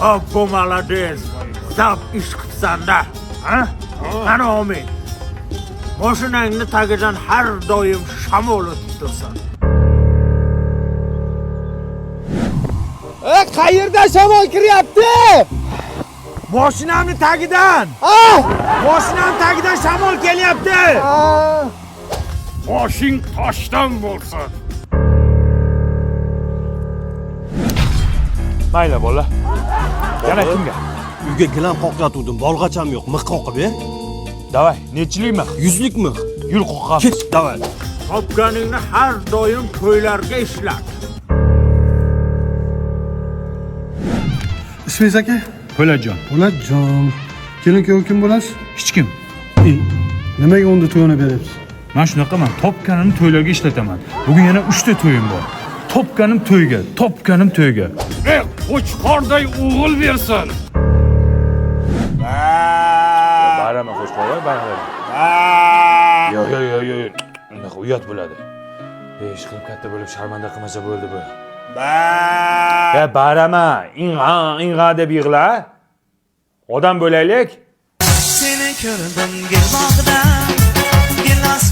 Hoppa молодец. Zap ish qilsanda. Ha? Ana Omid. Mashinangni tagidan har doim shamol o'tib tursin. Qayerdan shamol kiryapti? Mashinamni tagidan. Mashinamni tagidan shamol kelyapti. Boshing toshdan bo'lsin. Mayli bola. Yana kimga? Uyga gilam qoqlatuvdim, bolg'acham yo'q, mix qoqib ber. Davay, nechilik mix? 100lik mix. Yul qoqamiz. Ket, davay. Topganingni har doim to'ylarga ishlat. Ismingiz aka? Po'latjon. Po'latjon. Kelin-kuyov kim bo'lasiz? Hech kim. Nimaga unda to'yini beryapsiz? Men shunaqaman, topganimni to'ylarga ishlataman. Bugun yana 3 ta to'yim bor. Topganim to'yga, topganim to'yga. Qo'chqorday o'g'il bersin. Bayrama qo'shqor, bayrama. Yo'q. Unaqa uyat bo'ladi. Ish qilib katta bo'lib sharmanda qilmasa bo'ldi bu. Bayrama, inga deb yig'la. Odam bo'laylik. Seni ko'rdim gilbog'da, gilos